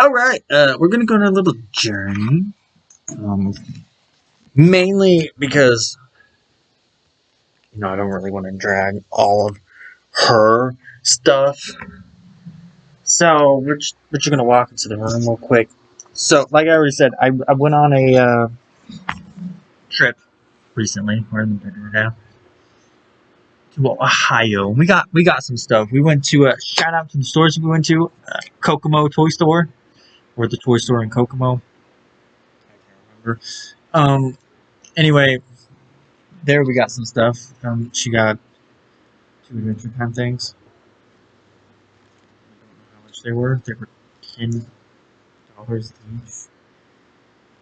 Alright, we're gonna go on a little journey. Mainly because, I don't really want to drag all of her stuff. So, we're just gonna walk into the room real quick. So, like I already said, I went on a trip recently. We're in the bedroom now. To Ohio. We got some stuff. We went to shout out to the stores we went to. Kokomo Toy Store. We're at the toy store in Kokomo. I can't remember. Anyway, there we got some stuff. She got two Adventure Time things. I don't know how much they were. They were $10 each.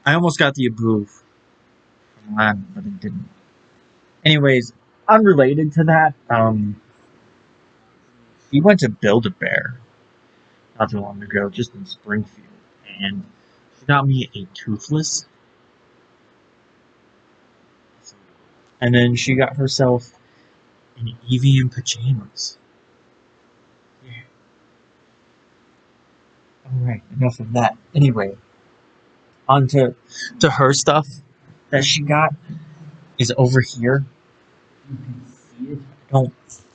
I almost got the Abu from Aladdin, but it didn't. Anyways, unrelated to that, we went to Build-A-Bear not too long ago, just in Springfield, and she got me a Toothless, and then she got herself an Eevee in pajamas. Yeah. Alright, enough of that. Anyway, on to her stuff that she got is over here. You can see it.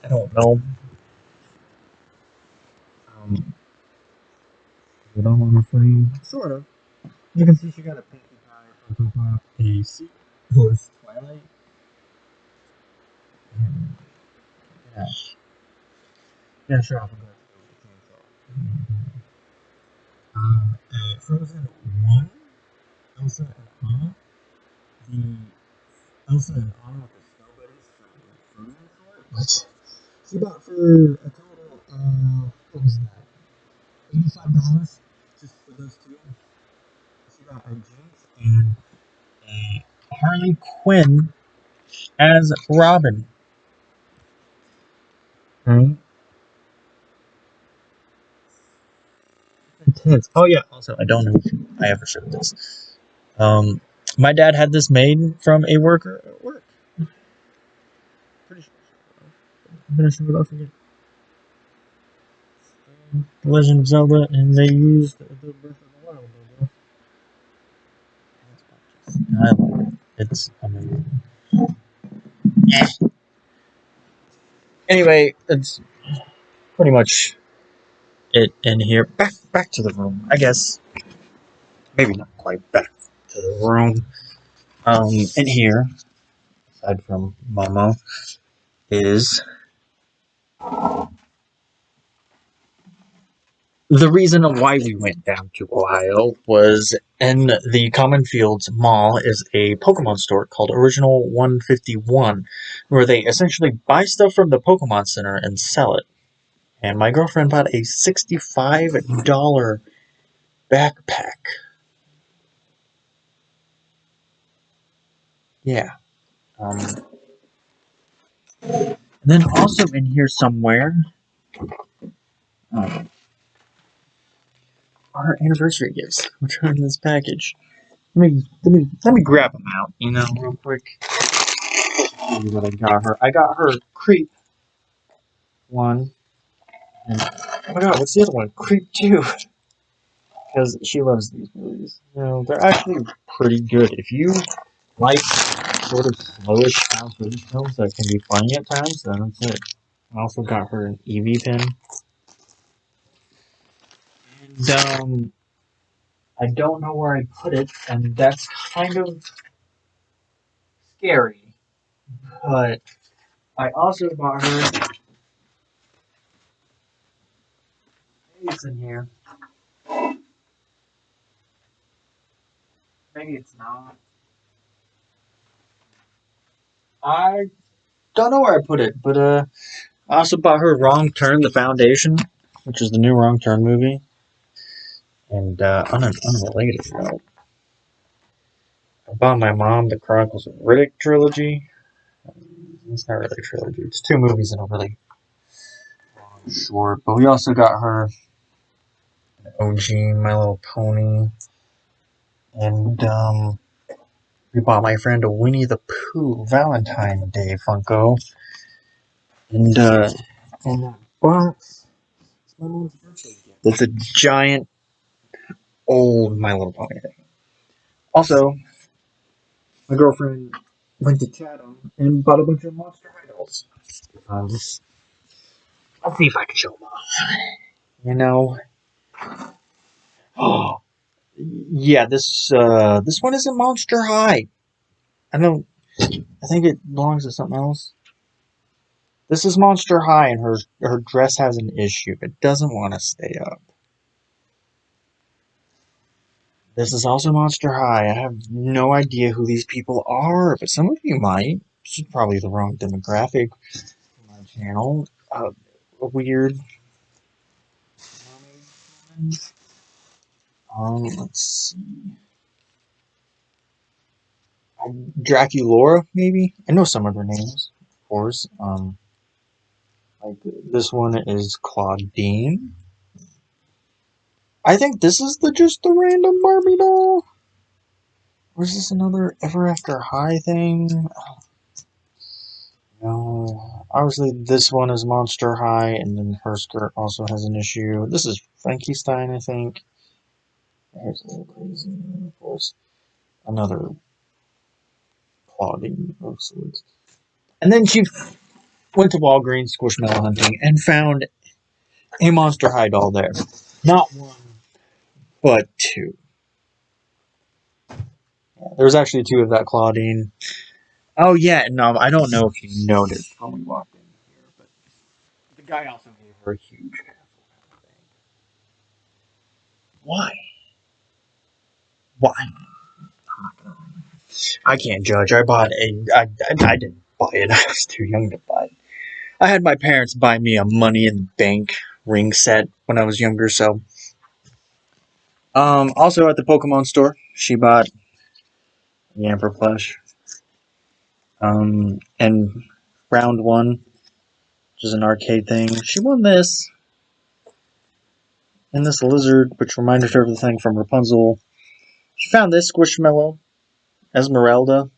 I don't know. You don't want to frame? Sort of. You can see she got a Pinkie Pie, Funko Pop, a Sea Horse Twilight. Yeah. Yeah, sure. I'll go to Frozen 1, Elsa and Anna. The Elsa and Anna with the Snow Bunnies from Frozen short, which she bought for a total of, what was that? $85 just for those two. She got a Jinx and a Harley Quinn as Robin. Right? Intense. Oh yeah. Also, I don't know if I ever showed this. My dad had this made from a worker at work. Pretty sure. I'm gonna show it off again. The Legend of Zelda, and they used the Breath of the Wild logo. I love it. It's amazing. Yeah. Anyway, it's pretty much it in here. Back to the room, I guess. Maybe not quite back to the room. In here, aside from Momo, is the reason of why we went down to Ohio was in the Common Fields Mall is a Pokemon store called Original 151, where they essentially buy stuff from the Pokemon Center and sell it. And my girlfriend bought a $65 backpack. Yeah. And then also in here somewhere, our anniversary gifts, which are in this package. Let me grab them out, real quick. See what I got her. I got her Creep 1. And, oh my god, what's the other one? Creep 2. Because she loves these movies. They're actually pretty good. If you like sort of slowish found footage films that can be funny at times, then that's it. I also got her an Eevee pin. And, I don't know where I put it, and that's kind of scary. But I also bought her. Maybe it's in here. Maybe it's not. I don't know where I put it, but I also bought her Wrong Turn, the Foundation, which is the new Wrong Turn movie. And on an unrelated note, I bought my mom the Chronicles of Riddick trilogy. It's not really a trilogy; it's two movies in a really long short. But we also got her an OG My Little Pony, and we bought my friend a Winnie the Pooh Valentine Day Funko. And that box, it's my mom's birthday gift. It's a giant old My Little Pony thing. Also, my girlfriend went to Chatham and bought a bunch of Monster High dolls. I'll see if I can show them off. You know, oh yeah, this one isn't Monster High. I don't. I think it belongs to something else. This is Monster High, and her dress has an issue. It doesn't want to stay up. This is also Monster High. I have no idea who these people are, but some of you might. This is probably the wrong demographic for my channel. A weird mermaid woman. Let's see. Draculora, maybe? I know some of their names, of course. Like this one is Claudine. I think this is just the random Barbie doll. Or is this another Ever After High thing? No. Obviously, this one is Monster High, and then her skirt also has an issue. This is Frankenstein, I think. There's a little crazy, of course. Another Claudine of sorts. And then she went to Walgreens Squishmallow hunting and found a Monster High doll there. Not one, but two. Yeah, there's actually two of that Claudine. Oh, yeah, no, I don't know if you noticed when we walked in here, but the guy also gave her a huge castle thing. Why? Why? I can't judge. I didn't buy it. I was too young to buy it. I had my parents buy me a Money in the Bank ring set when I was younger, so. Also at the Pokemon store, she bought the Amber plush. And round one, which is an arcade thing. She won this. And this lizard, which reminded her of the thing from Rapunzel. She found this Squishmallow, Esmeralda.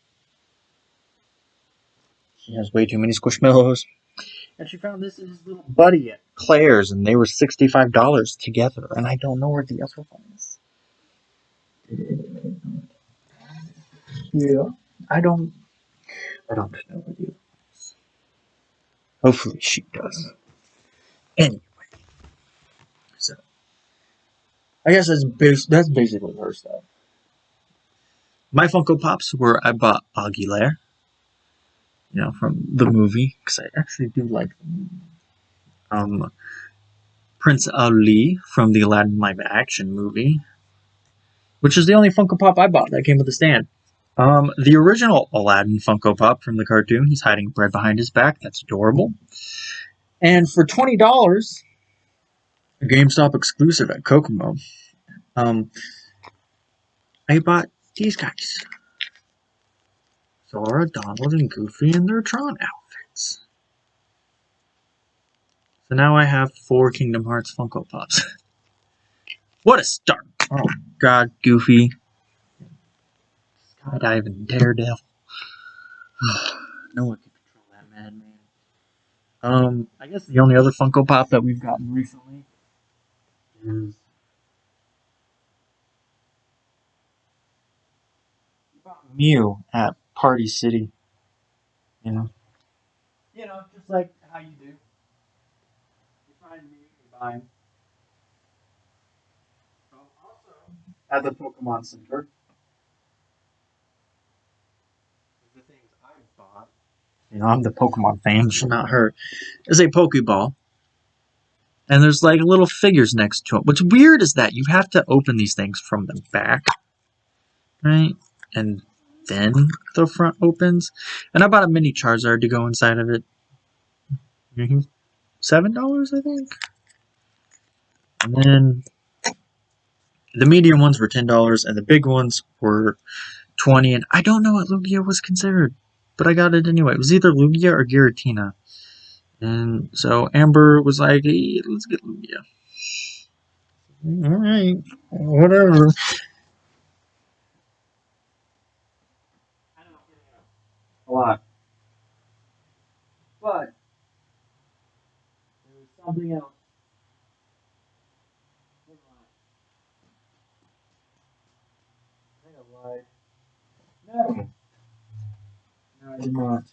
She has way too many Squishmallows. And she found this in his little buddy at Claire's, and they were $65 together. And I don't know where the other one is. Yeah, I don't know where the other one is. Hopefully she does. Anyway, so I guess that's basically her stuff. My Funko Pops were I bought Aguilera, from the movie, because I actually do like the movie. Prince Ali from the Aladdin live action movie, which is the only Funko Pop I bought that came with a stand. The original Aladdin Funko Pop from the cartoon, he's hiding bread behind his back. That's adorable. And for $20, a GameStop exclusive at Kokomo, I bought these guys. Sora, Donald, and Goofy in their Tron outfits. So now I have 4 Kingdom Hearts Funko Pops. What a start! Oh God, Goofy. Skydiving Daredevil. No one can control that madman. I guess the only other Funko Pop that we've gotten recently is Mew at Party City. You know, just like how you do. You find Mew, you buy him. Also, at the Pokemon Center, the things I bought. I'm the Pokemon fan, not her. Is a Pokeball. And there's like little figures next to it. What's weird is that you have to open these things from the back, right? And then the front opens. And I bought a mini Charizard to go inside of it. $7, I think. And then the medium ones were $10, and the big ones were $20. And I don't know what Lugia was considered, but I got it anyway. It was either Lugia or Giratina. And so Amber was like, hey, let's get Lugia. Alright, whatever. A lot. But, there was something else. have lied. No. No, I did not.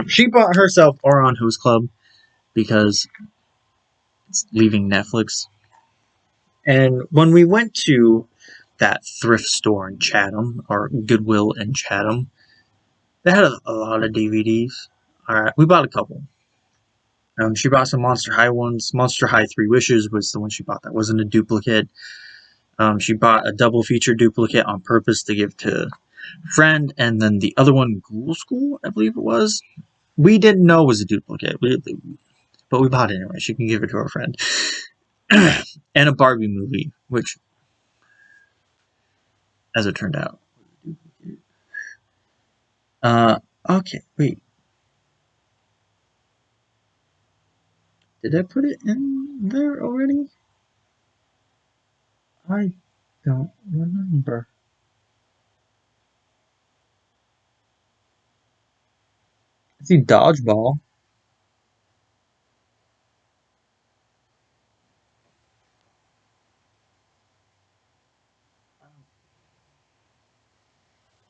She bought herself Oron Who's Club because it's leaving Netflix. And when we went to that thrift store in Chatham, or Goodwill in Chatham, they had a lot of DVDs. Alright, we bought a couple. She bought some Monster High ones. Monster High 3 Wishes was the one she bought that wasn't a duplicate. She bought a double feature duplicate on purpose to give to a friend, and then the other one, Ghoul School, I believe it was. We didn't know it was a duplicate, but we bought it anyway. She can give it to her friend. And a Barbie movie, which, as it turned out, okay, wait. Did I put it in there already? I don't remember. I see Dodgeball.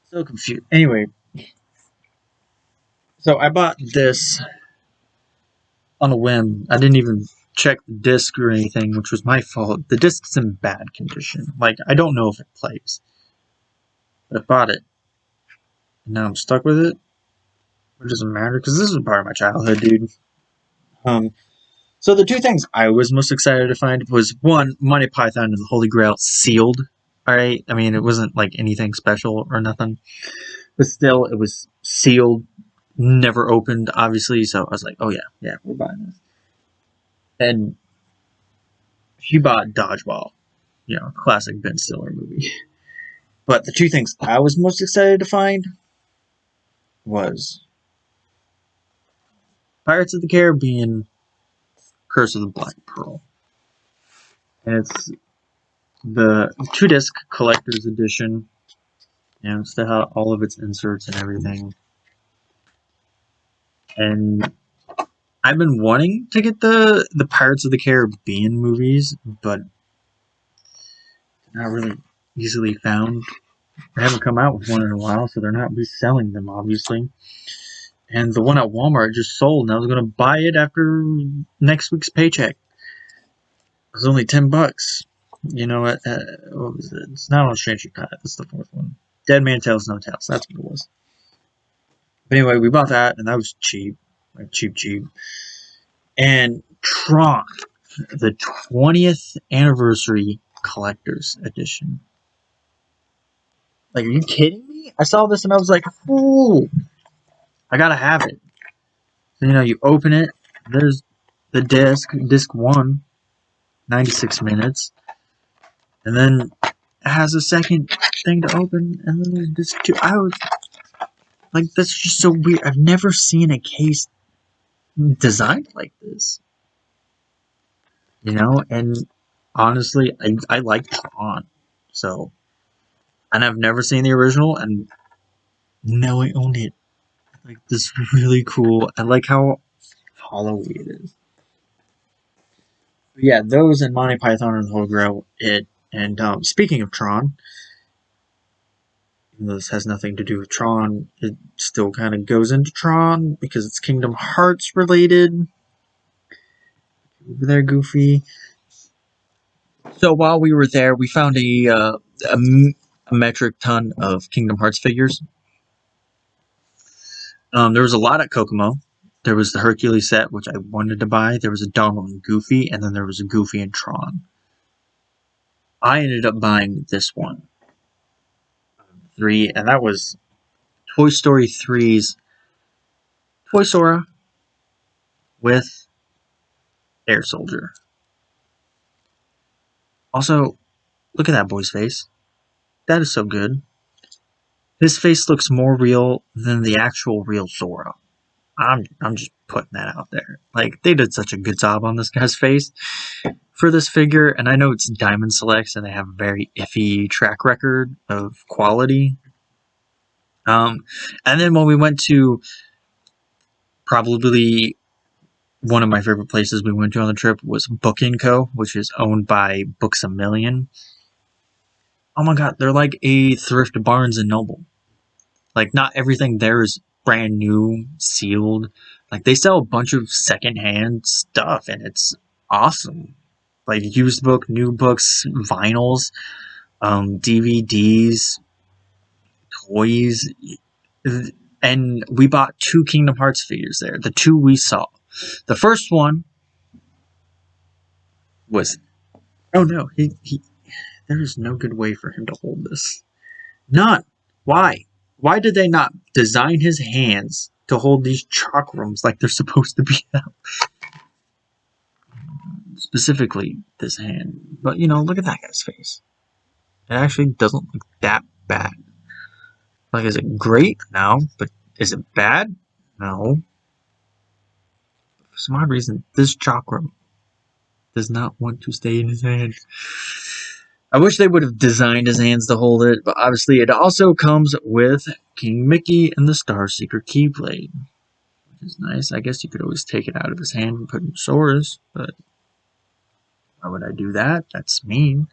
So confused. Anyway, so I bought this on a whim. I didn't even check the disc or anything, which was my fault. The disc's in bad condition. Like, I don't know if it plays. But I bought it. And now I'm stuck with it. It doesn't matter, because this was part of my childhood, dude. So the two things I was most excited to find was, one, Monty Python and the Holy Grail sealed. Alright? I mean, it wasn't like anything special or nothing. But still, it was sealed, never opened, obviously. So I was like, oh yeah, we're buying this. And she bought Dodgeball, classic Ben Stiller movie. But the two things I was most excited to find was Pirates of the Caribbean, Curse of the Black Pearl. And it's the 2-disc collector's edition. It's still have all of its inserts and everything. And I've been wanting to get the Pirates of the Caribbean movies, but they're not really easily found. They haven't come out with one in a while, so they're not reselling them, obviously. And the one at Walmart just sold, and I was going to buy it after next week's paycheck. It was only $10. What was it? It's not on Scentric. That's the fourth one. Dead Man Tells No Tales. That's what it was. But anyway, we bought that, and that was cheap. Like, cheap. And Tron, the 20th anniversary collector's edition. Like, are you kidding me? I saw this and I was like, ooh, I gotta have it. So, you open it, there's the disc 1, 96 minutes. And then it has a second thing to open, and then there's disc 2. I was like, that's just so weird. I've never seen a case designed like this. And honestly, I like Tron. So, and I've never seen the original, and now I own it. Like, this really cool. I like how hollow it is. But yeah, those and Monty Python and the Holy Grail, it. And speaking of Tron, this has nothing to do with Tron. It still kind of goes into Tron because it's Kingdom Hearts related. Over there, Goofy. So while we were there, we found a metric ton of Kingdom Hearts figures. There was a lot at Kokomo. There was the Hercules set, which I wanted to buy. There was a Donald and Goofy, and then there was a Goofy and Tron. I ended up buying this one. 3, and that was Toy Story 3's Toy Sora with Air Soldier. Also, look at that boy's face. That is so good. His face looks more real than the actual real Sora. I'm just putting that out there. Like, they did such a good job on this guy's face. for this figure, and I know it's Diamond Selects, and they have a very iffy track record of quality. And then when we went to probably one of my favorite places we went to on the trip was Book & Co., which is owned by Books A Million. Oh my god, they're like a thrift Barnes & Noble. Like, not everything there is brand new, sealed. Like, they sell a bunch of secondhand stuff, and it's awesome. Like, used book, new books, vinyls, DVDs, toys. And we bought 2 Kingdom Hearts figures there. The 2 we saw. The first one was... Oh no, there is no good way for him to hold this. None. Why? Why did they not design his hands to hold these chakrams like they're supposed to be? Specifically, this hand. But, you know, look at that guy's face. It actually doesn't look that bad. Like, is it great? No. But is it bad? No. For some odd reason, this chakram does not want to stay in his hand. I wish they would have designed his hands to hold it, but obviously it also comes with King Mickey and the Starseeker Keyblade, which is nice. I guess you could always take it out of his hand and put it in Sora's, but why would I do that? That's mean.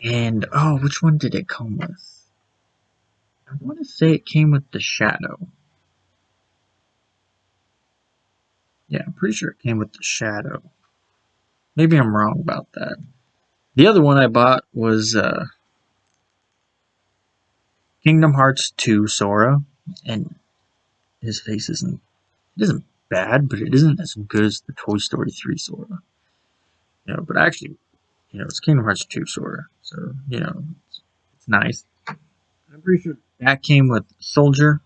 And, oh, which one did it come with? I want to say it came with the Shadow. Yeah, I'm pretty sure it came with the Shadow. Maybe I'm wrong about that. The other one I bought was Kingdom Hearts 2 Sora, and his face isn't bad, but it isn't as good as the Toy Story 3 Sora. You know, but actually, you know, it's Kingdom Hearts 2 Sora, so, you know, it's nice. I'm pretty sure that came with Soldier,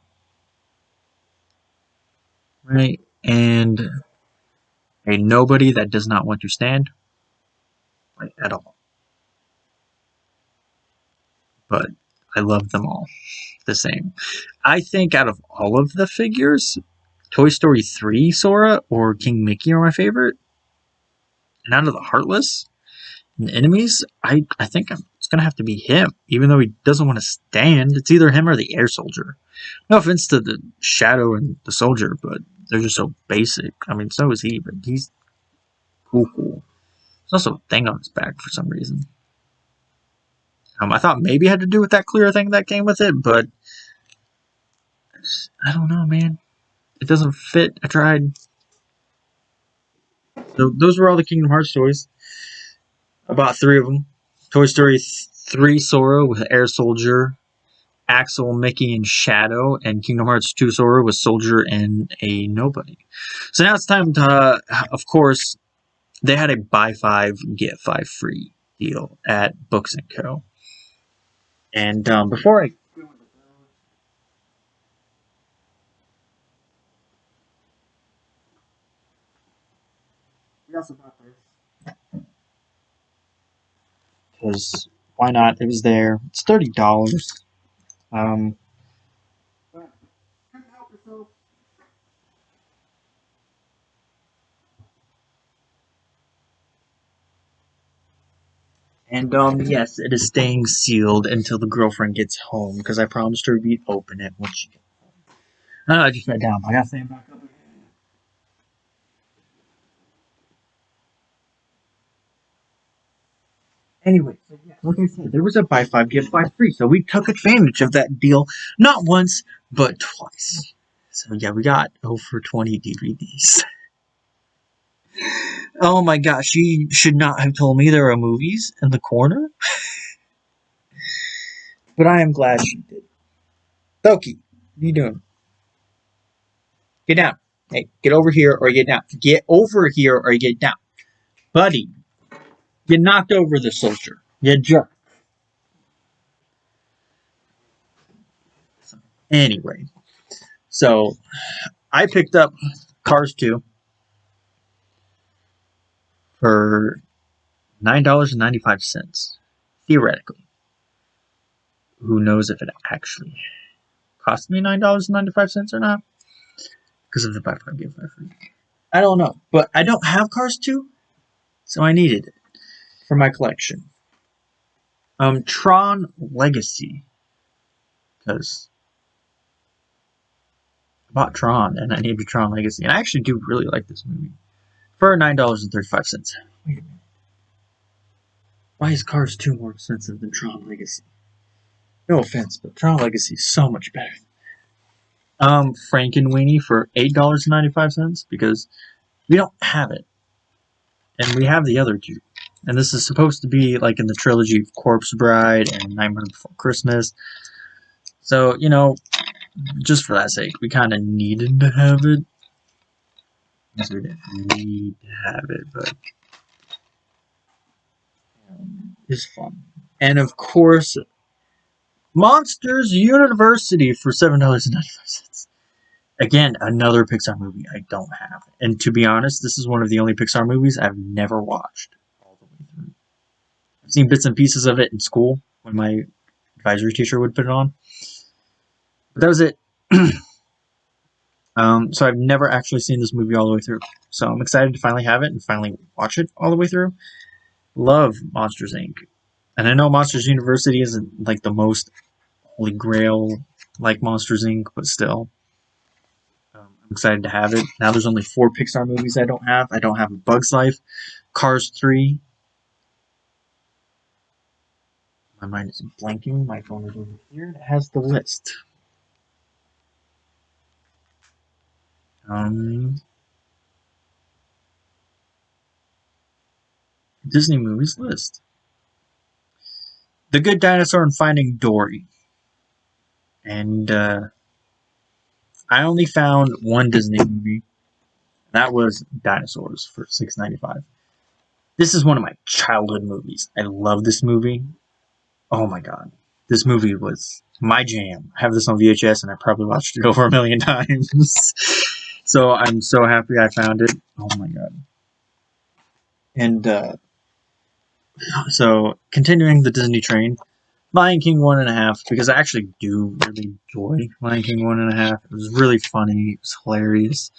right? And a nobody that does not want to stand, like, at all. But I love them all the same. I think out of all of the figures, Toy Story 3 Sora or King Mickey are my favorite. And out of the Heartless and enemies, I think it's going to have to be him. Even though he doesn't want to stand, it's either him or the Air Soldier. No offense to the Shadow and the Soldier, but they're just so basic. I mean, so is he, but he's cool. There's also a thing on his back for some reason. I thought maybe it had to do with that clear thing that came with it, but I don't know, man. It doesn't fit. I tried. So those were all the Kingdom Hearts toys. I bought 3 of them. Toy Story 3 Sora with Air Soldier, Axel, Mickey, and Shadow, and Kingdom Hearts 2 Sora with Soldier and a nobody. So now it's time to, of course, they had a buy 5, get 5 free deal at Books & Co. And before I go into those, we also bought this. Because why not? It was there. It's $30. But couldn't help yourself. And yes, it is staying sealed until the girlfriend gets home because I promised her we'd open it when she gets home. I just sat down. I gotta stand back up again. Anyway, so yeah, like I said, there was a buy 5 get 5 free, so we took advantage of that deal not once but twice. So yeah, we got over 20 DVDs. Oh my gosh, she should not have told me there are movies in the corner. But I am glad she did. Doki, what are you doing? Get down. Hey, get over here or get down. Get over here or get down. Buddy, you knocked over the soldier. You jerk. Anyway, so I picked up Cars 2 for $9.95. Theoretically. Who knows if it actually cost me $9.95 or not? Because of the buy 5 get 5 free. I don't know. But I don't have Cars 2. So I needed it for my collection. Tron Legacy, because I bought Tron and I named it Tron Legacy, and I actually do really like this movie. For $9.35. Wait a minute. Why is Cars 2 more expensive than Tron Legacy? No offense, but Tron Legacy is so much better. Frankenweenie for $8.95 because we don't have it, and we have the other two. And this is supposed to be like in the trilogy of Corpse Bride and Nightmare Before Christmas. So, just for that sake, we kind of needed to have it. Yes, we didn't need to have it, but it's fun. And of course, Monsters University for $7.95. Again, another Pixar movie I don't have. And to be honest, this is one of the only Pixar movies I've never watched all the way through. I've seen bits and pieces of it in school when my advisory teacher would put it on. But that was it. So I've never actually seen this movie all the way through. So I'm excited to finally have it and finally watch it all the way through. Love Monsters, Inc. And I know Monsters University isn't like the most holy grail like Monsters, Inc., but still. I'm excited to have it. Now there's only 4 Pixar movies I don't have. I don't have A Bug's Life, Cars 3. My mind is blanking. My phone is over here. It has the list. Disney movies list. The Good Dinosaur and Finding Dory. And I only found one Disney movie. That was Dinosaurs for $6.95. This is one of my childhood movies. I love this movie. Oh my god. This movie was my jam. I have this on VHS and I probably watched it over 1,000,000 times. So I'm so happy I found it. Oh my god. And so continuing the Disney train, Lion King 1.5, because I actually do really enjoy Lion King 1.5. It was really funny. It was hilarious.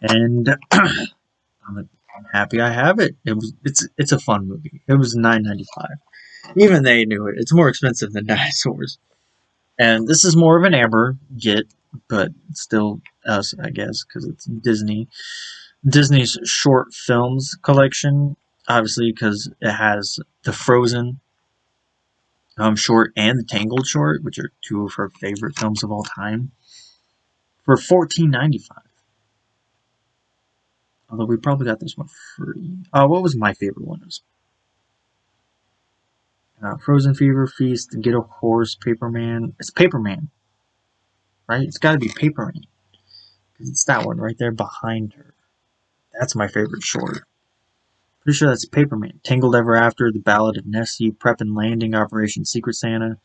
And I'm happy I have it. It's a fun movie. It was $9.95. Even they knew it. It's more expensive than Dinosaurs. And this is more of an Amber get, but still us, I guess, because it's Disney. Disney's short films collection, obviously, because it has the Frozen short and the Tangled short, which are 2 of her favorite films of all time, for $14.95. Although we probably got this one free. What was my favorite one? It was Frozen Fever Feast, Get a Horse, Paperman. It's Paperman, right? It's got to be Paperman. Because it's that one right there behind her. That's my favorite short. Pretty sure that's Paperman. Tangled Ever After, The Ballad of Nessie, Prep and Landing, Operation Secret Santa,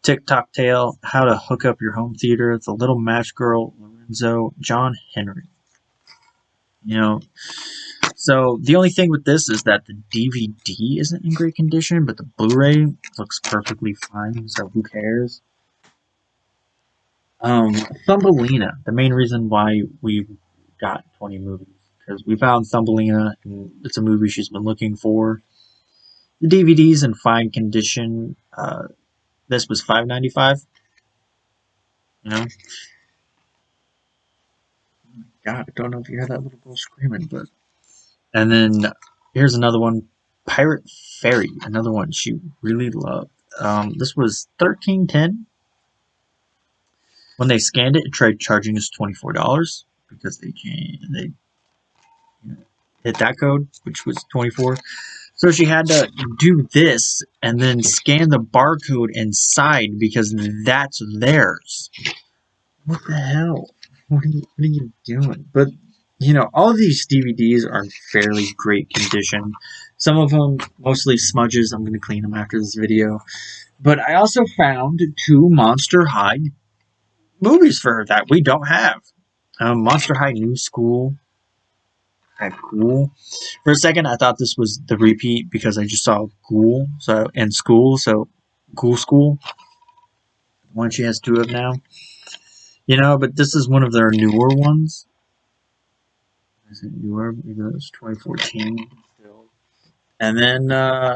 Tick-Tock Tale, How to Hook Up Your Home Theater, The Little Match Girl, Lorenzo, John Henry. So the only thing with this is that the DVD isn't in great condition, but the Blu-ray looks perfectly fine, so who cares? Thumbelina, the main reason why we got 20 movies, because we found Thumbelina, and it's a movie she's been looking for. The DVD's in fine condition. This was $5.95. God, I don't know if you hear that little girl screaming, but. And then here's another one, Pirate Fairy, another one she really loved. This was $13.10. When they scanned it, it tried charging us $24 because they hit that code, which was 24. So she had to do this and then scan the barcode inside because that's theirs. What the hell? What are you doing? But all of these DVDs are in fairly great condition. Some of them mostly smudges. I'm going to clean them after this video. But I also found 2 Monster High movies for her that we don't have. Monster High New School. Ghoul. For a second, I thought this was the repeat because I just saw Ghoul in school. So Ghoul School, the one she has 2 of now. But this is one of their newer ones. Is it newer? Maybe it was 2014 still. And then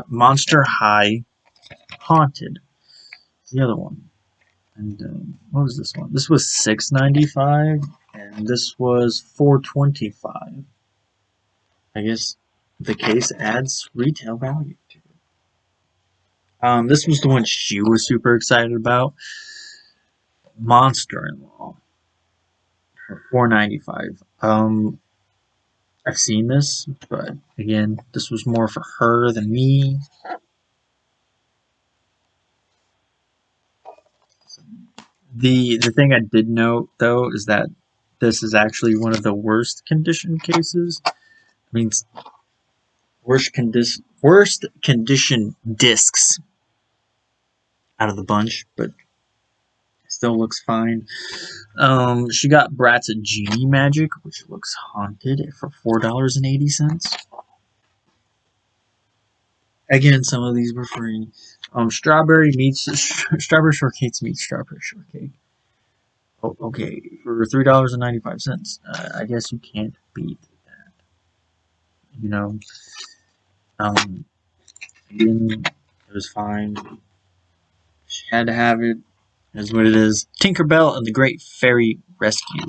Monster High Haunted, the other one. And what was this one? This was $6.95, and this was $4.25. I guess the case adds retail value to it. This was the one she was super excited about. Monster-in-Law for $4.95. I've seen this, but again, this was more for her than me. The thing I did note though is that this is actually one of the worst condition cases. I mean, worst condition discs out of the bunch, but still looks fine. She got Bratz at Genie Magic, which looks haunted for $4.80. Again, some of these were free. Strawberry shortcakes meets strawberry shortcake. Oh, okay, for $3.95. I guess you can't beat that. You know, again, it was fine. She had to have it. It is what it is. Tinkerbell and the Great Fairy Rescue.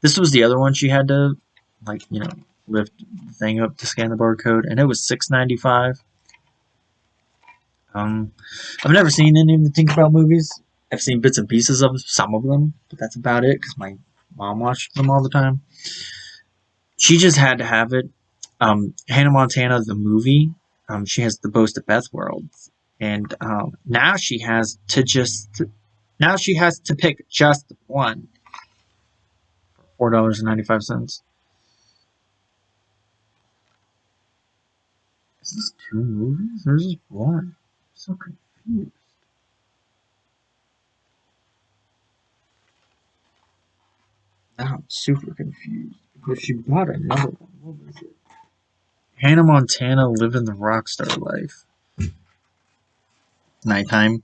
This was the other one she had to, lift the thing up to scan the barcode, and it was $6.95. I've never seen any of the Tinkerbell movies. I've seen bits and pieces of some of them, but that's about it because my mom watched them all the time. She just had to have it. Hannah Montana, the movie, she has the Boast of Beth worlds, and now she has to pick just one for $4.95. Is this two movies or is this one? I'm so confused. Now I'm super confused because she bought another one. What was it? Hannah Montana living the rockstar life. Nighttime.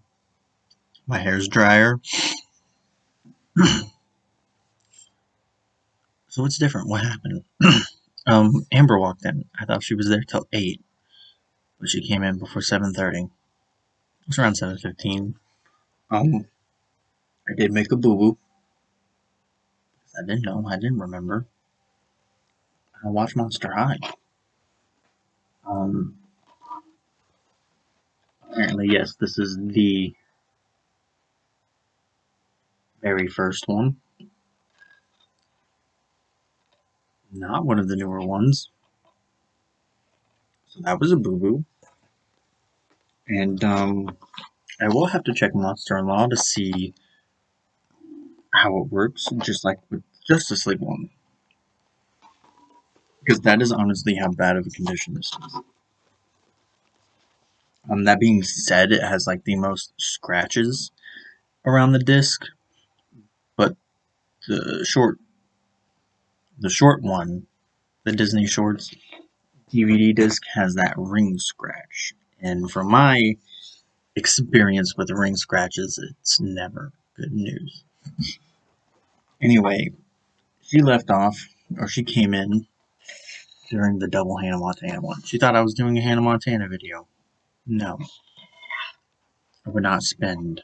My hair's drier. So what's different? What happened? Amber walked in. I thought she was there till 8, but she came in before 7:30. It was around 7:15. Um, I did make a boo boo. I didn't know. I didn't remember. I watched Monster High. Um, Apparently, yes, this is the very first one. Not one of the newer ones. So that was a boo boo. And I will have to check Monster-in-Law to see how it works, just like with Justice League one. Because that is honestly how bad of a condition this is. That being said, it has like the most scratches around the disc, but the short one, the Disney Shorts DVD disc, has that ring scratch. And from my experience with ring scratches, it's never good news. Anyway, she left off, or she came in during the double Hannah Montana one. She thought I was doing a Hannah Montana video. No. I would not spend,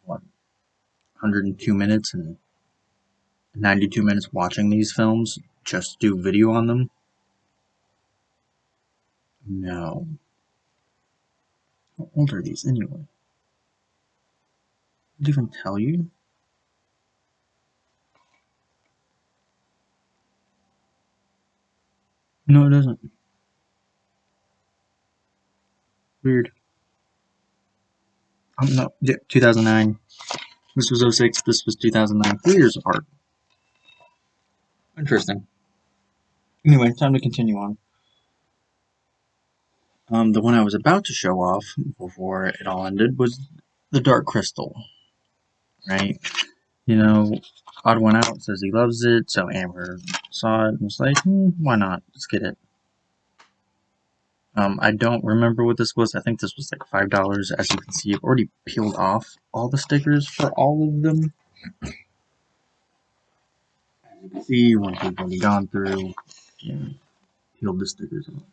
102 minutes and 92 minutes watching these films just to do video on them? No. How old are these anyway? Did it even tell you? No, it doesn't. Weird. No, yeah, 2009. This was 06, this was 2009. 3 years apart. Interesting. Anyway, time to continue on. The one I was about to show off before it all ended was the Dark Crystal. Right? You know, Odd One Out says he loves it, so Amber saw it and was like, why not? Let's get it. I don't remember what this was. I think this was like $5. As you can see, I've already peeled off all the stickers for all of them. As you can see, once we've already gone through, peeled the stickers off.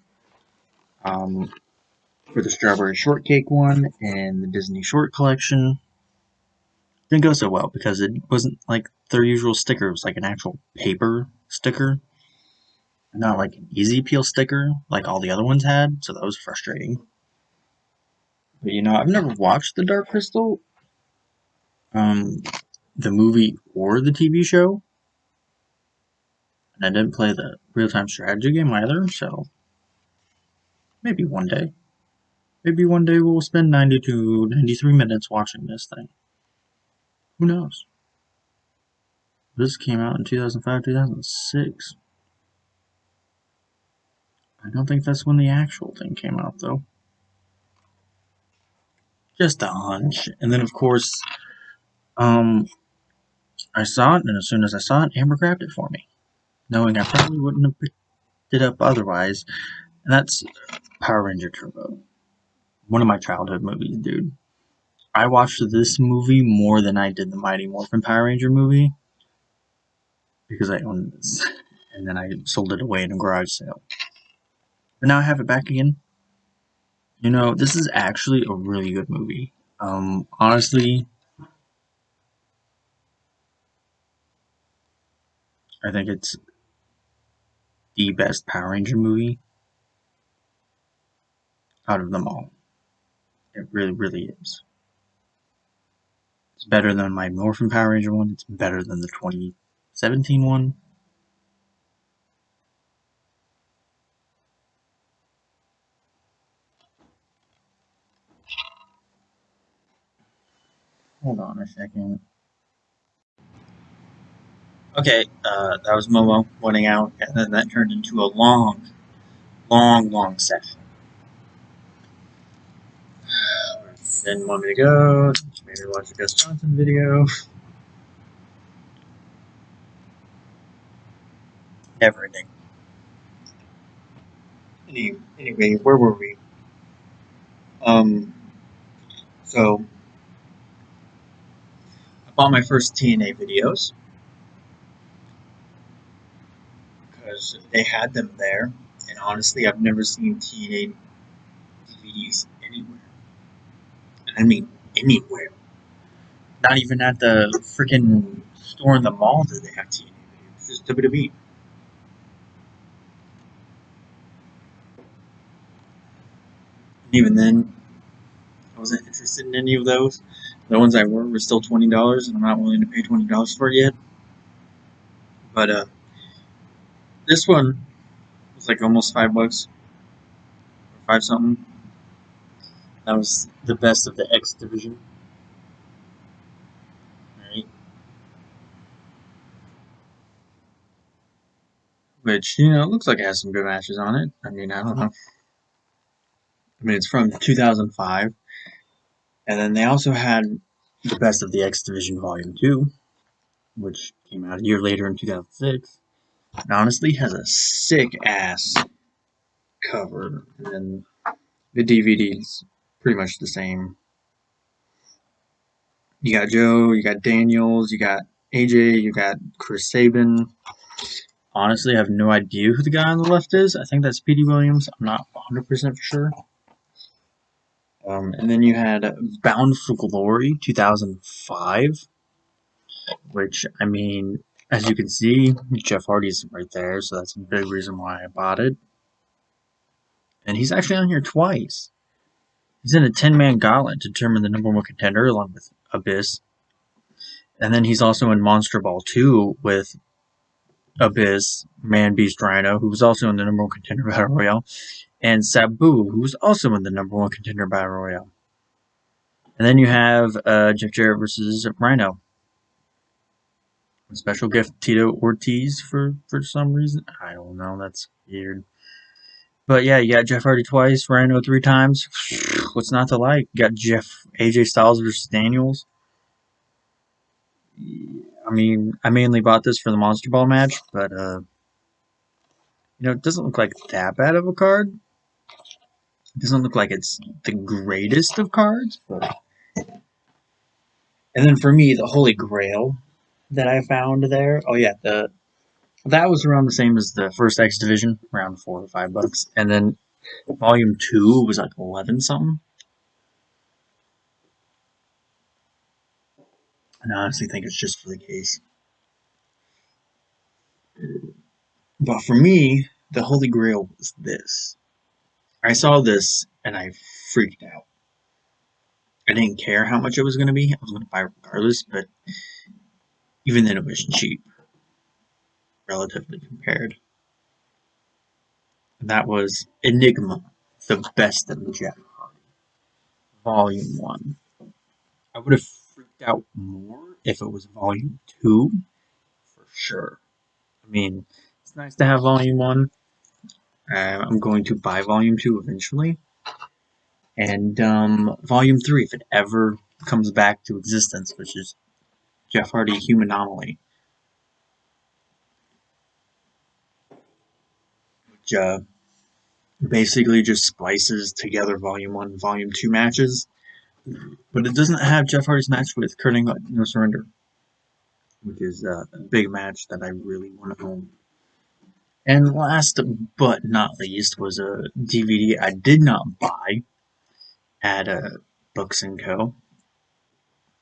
for the strawberry shortcake one and the Disney short collection. Didn't go so well because it wasn't like their usual sticker. It was like an actual paper sticker, not like an easy peel sticker like all the other ones had. So that was frustrating. But I've never watched the Dark Crystal, um, the movie or the TV show, and I didn't play the real time strategy game either. So maybe one day. Maybe one day we'll spend 90 to 93 minutes watching this thing. Who knows? This came out in 2005, 2006. I don't think that's when the actual thing came out, though. Just a hunch. And then, of course, I saw it, and as soon as I saw it, Amber grabbed it for me, knowing I probably wouldn't have picked it up otherwise. And that's Power Ranger Turbo. One of my childhood movies, dude. I watched this movie more than I did the Mighty Morphin Power Ranger movie because I owned this. And then I sold it away in a garage sale. But now I have it back again. This is actually a really good movie. Honestly, I think it's the best Power Ranger movie out of them all. It really, really is. It's better than my Morphin Power Ranger one. It's better than the 2017 one. Hold on a second. Okay, that was Momo winning out, and then that turned into a long, long, long session. She didn't want me to go. She made me watch a Gus Johnson video. Never ending. Anyway, where were we? So I bought my first TNA videos because they had them there, and honestly, I've never seen TNA DVDs anywhere. And I mean anywhere. Not even at the freaking store in the mall did they have TNA videos. It's just WWE. And even then, I wasn't interested in any of those. The ones I were still $20, and I'm not willing to pay $20 for it yet. But this one was like almost $5 or five something. That was the best of the X division. Right? Which, looks like it has some good matches on it. I mean, I don't know. I mean, it's from 2005. And then they also had the best of the X Division Volume 2, which came out a year later in 2006. And honestly, has a sick-ass cover. And then the DVD's pretty much the same. You got Joe, you got Daniels, you got AJ, you got Chris Sabin. Honestly, I have no idea who the guy on the left is. I think that's Petey Williams. I'm not 100% for sure. And then you had Bound for Glory 2005, which, I mean, as you can see, Jeff Hardy's right there, so that's a big reason why I bought it. And he's actually on here twice. He's in a 10-man gauntlet to determine the number one contender along with Abyss. And then he's also in Monster Ball 2 with Abyss, Man Beast Rhino, who's also in the number one contender battle royale, and Sabu, who's also in the number one contender battle royale. And then you have Jeff Jarrett versus Rhino. A special gift Tito Ortiz for some reason. I don't know, that's weird. But yeah, you got Jeff Hardy twice, Rhino 3 times. What's not to like? You got AJ Styles versus Daniels. I mean, I mainly bought this for the Monster Ball match, but it doesn't look like that bad of a card. It doesn't look like it's the greatest of cards, but... And then for me, the Holy Grail that I found there. Oh yeah, that was around the same as the first X Division, around $4 or $5. And then Volume 2 was like 11 something. And I honestly think it's just for the case. But for me, the holy grail was this. I saw this and I freaked out. I didn't care how much it was going to be. I was going to buy it regardless, but even then it was cheap, relatively compared. And that was Enigma, the best of Jeff Hardy, Volume 1. I would have freaked out more if it was Volume 2, for sure. I mean, it's nice to have Volume 1. I'm going to buy Volume 2 eventually. And Volume 3, if it ever comes back to existence, which is Jeff Hardy Human Anomaly, which basically just splices together Volume 1 and Volume 2 matches. But it doesn't have Jeff Hardy's match with Kurt Angle at No Surrender, which is a big match that I really want to own. And last but not least was a DVD I did not buy at Books & Co.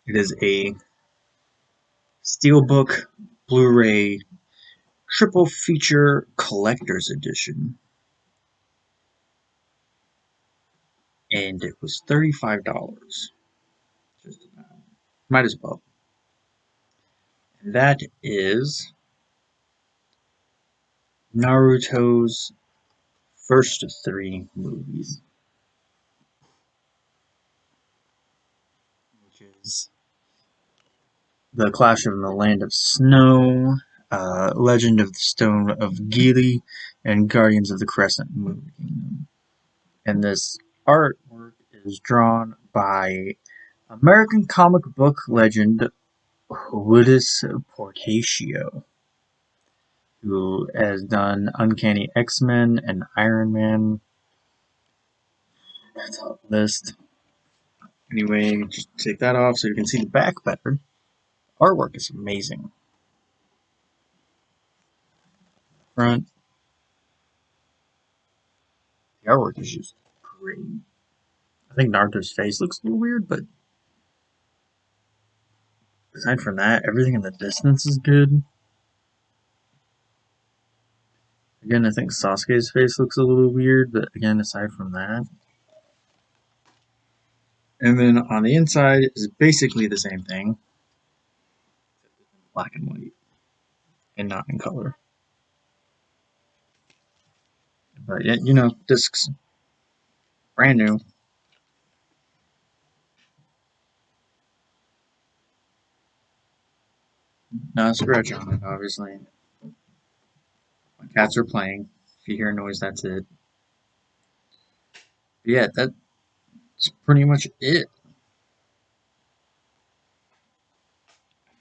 It is a Steelbook Blu-ray triple feature collector's edition. And it was $35. Just about. Might as well. And that is Naruto's first 3 movies, which is The Clash in the Land of Snow, Legend of the Stone of Gili, and Guardians of the Crescent Moon. And this artwork is drawn by American comic book legend Willis Portacio, who has done Uncanny X-Men and Iron Man. That's on the list. Anyway, just take that off so you can see the back better. Artwork is amazing. Front. The artwork is just great. I think Naruto's face looks a little weird, but aside from that, everything in the distance is good. Again, I think Sasuke's face looks a little weird, but again, aside from that. And then on the inside is basically the same thing. Black and white. And not in color. But yeah, you know, discs. Brand new. Not a scratch on it, obviously. My cats are playing. If you hear a noise, that's it. But yeah, that's pretty much it.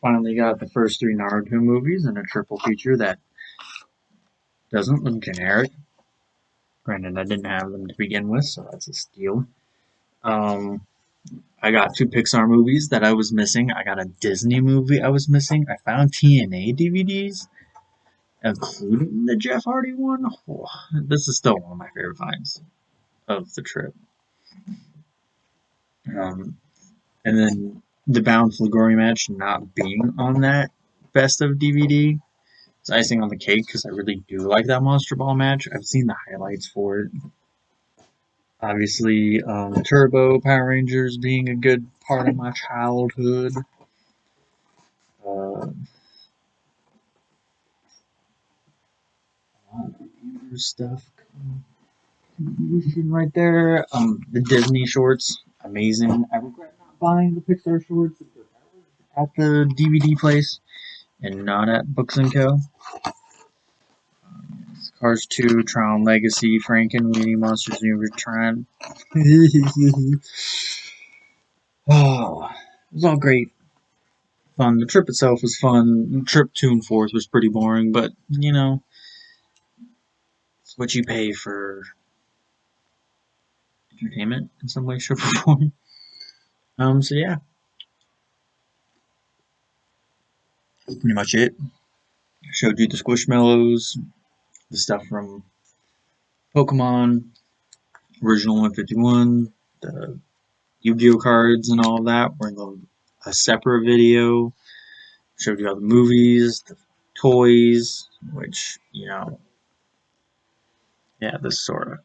Finally got the first 3 Naruto movies in a triple feature that doesn't look generic. Granted, I didn't have them to begin with, so that's a steal. I got 2 Pixar movies that I was missing. I got a Disney movie I was missing. I found TNA DVDs, including the Jeff Hardy one. Oh, this is still one of my favorite finds of the trip. Um, and then the Bound for Glory match not being on that best of DVD is icing on the cake because I really do like that Monster Ball match. I've seen the highlights for it. Obviously, Turbo Power Rangers being a good part of my childhood. Uh, stuff right there. The Disney shorts, amazing. I regret not buying the Pixar shorts at the DVD place and not at Books and Co. Cars 2, Tron Legacy, Frankenweenie, Monsters New Return. Oh, it was all great. Fun. The trip itself was fun. Trip 2 and 4 was pretty boring, but you know, it's what you pay for entertainment in some way, shape, or form. So yeah, that's pretty much it. I showed you the Squishmallows, the stuff from Pokemon, original 151, the Yu-Gi-Oh cards and all of that were in a separate video. Showed you all the movies, the toys, which, yeah, this Sora.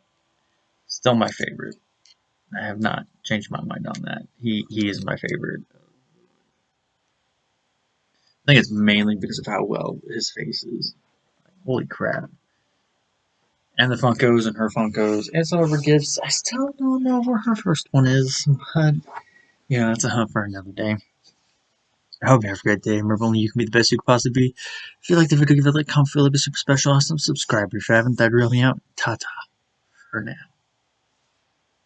Still my favorite. I have not changed my mind on that. He is my favorite. I think it's mainly because of how well his face is. Holy crap. And the Funkos and her Funkos. And some of her gifts. I still don't know where her first one is, but that's a hunt for another day. I hope you have a great day. Remember, only you can be the best you could possibly be. If you like the video, give it a like, comment, feel it be super special, awesome, subscribe if you haven't. That'd really help. Ta-ta for now.